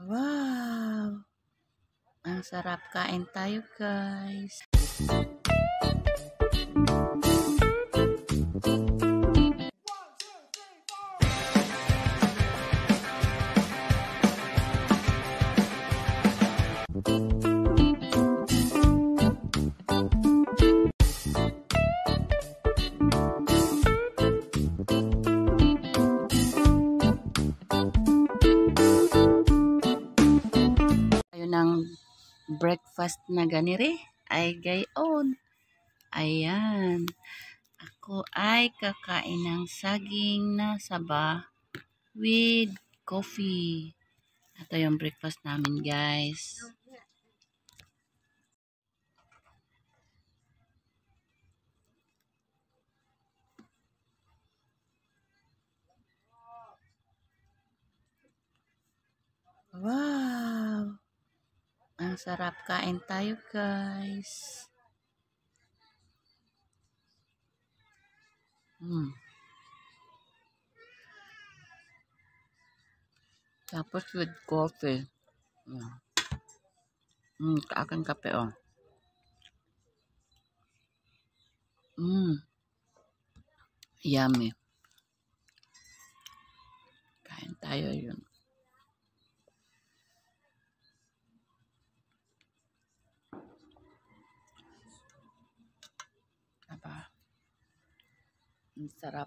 Wow! Ang sarap, kain tayo guys. Tayo ng breakfast na ganire ay gayon. Ayan. Ako ay kakain ng saging na saba with coffee. Ito yung breakfast namin guys. Wow! Ang sarap, kain tayo guys. Tapos with coffee. Kaaking kape oh. Yummy. Kain tayo yun. Aba. Ang sarap.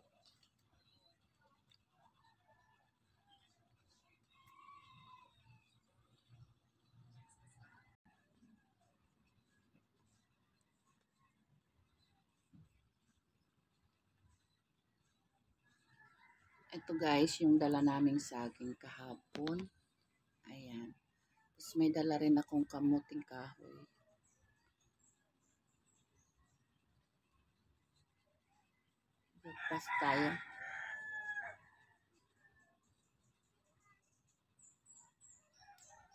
Ito guys, yung dala naming saging kahapon. Ayan. Tapos may dala rin akong kamuting kahoy. Breakfast tayo.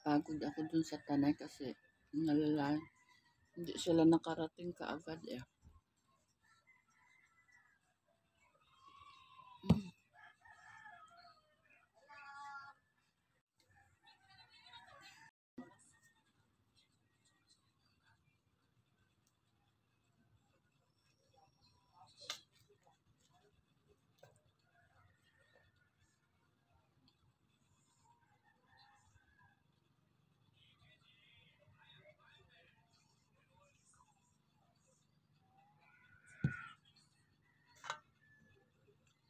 Pagod ako dun sa tanay kasi nalala. Hindi sila nakarating kaagad eh.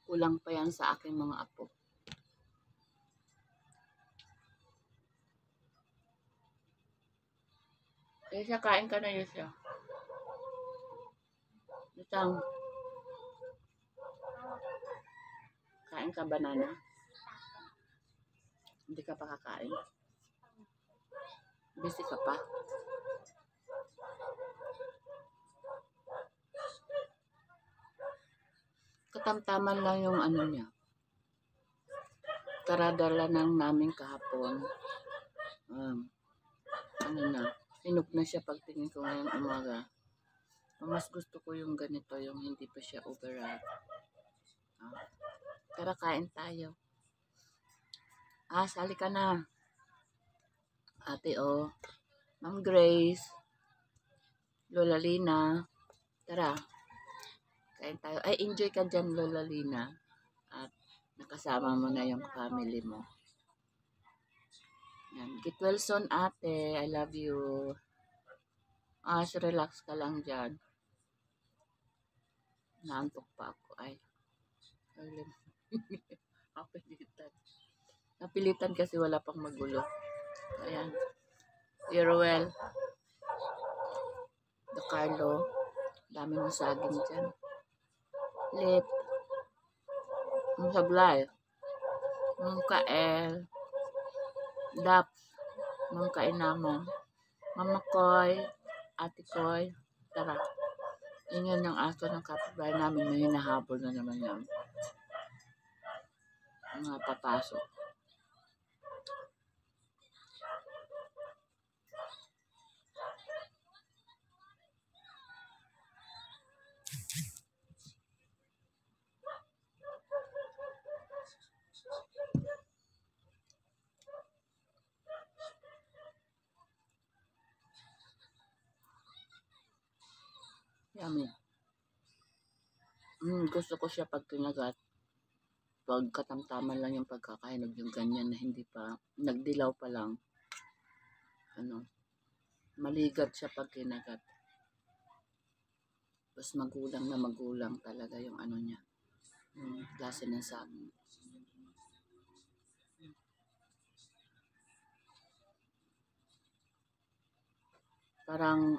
Kulang pa yan sa aking mga apo. Yesya, kain ka na Yesya. Isang kain ka banana? Hindi ka pa kakain? Busy ka pa? Katamtaman lang yung ano niya. Karadala nang namin kahapon. Ano na, hinug na siya pagtingin ko ngayong umaga. Mas gusto ko yung ganito, yung hindi pa siya overripe. Tara, kain tayo. Sali ka na. Ate oh. Ma'am Grace. Lola Lina. Tara. Kain tayo. Ay, enjoy ka dyan, Lola Lina. At nakasama mo na yung family mo. Yan. Get well soon, ate. I love you. Relax ka lang dyan. Naantok pa ako. Ay. Napilitan. Napilitan kasi wala pang magulo. Ayan. Yeruel. The Carlo. Dami mong saging dyan. Lit. Ang sablay. Mong kael. Dap. Mong kainamo. Mama Koy. Ate Koy. Tara. Ingyan yung aso ng kapitbahay namin. May hinahabol na naman yan. Mga papasok. Yummy. Gusto ko siya pag kinagat. Pag katamtaman lang yung pagkakainog, yung ganyan na hindi pa, nagdilaw pa lang. Ano, maligat siya pag kinagat. Tapos magulang talaga yung ano niya. Yung klase ng saging. Parang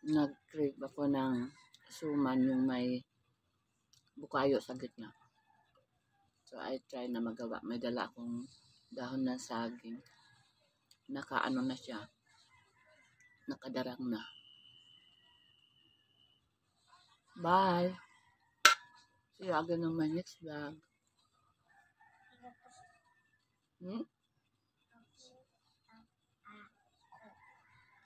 nag-crave ako ng suman yung may bukayo sa gitna. So, I try na magawa. May dala akong dahon ng saging. Nakaano na siya. Nakadarang na. Bye! See you again on my next vlog.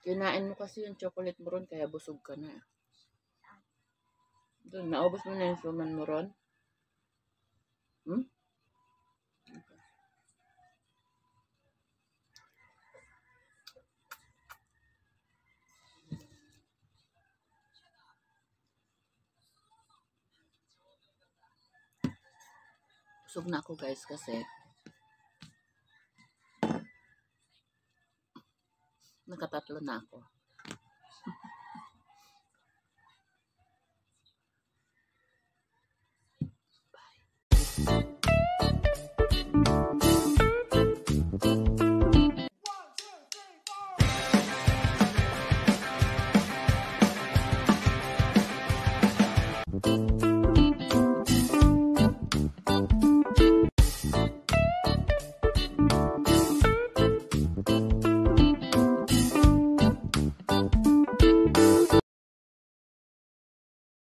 Kinain mo kasi yung chocolate mo ron, kaya busog ka na. Doon, naubos mo na yung suman mo ron? Busog na ako guys kasi nakatatlo na ako.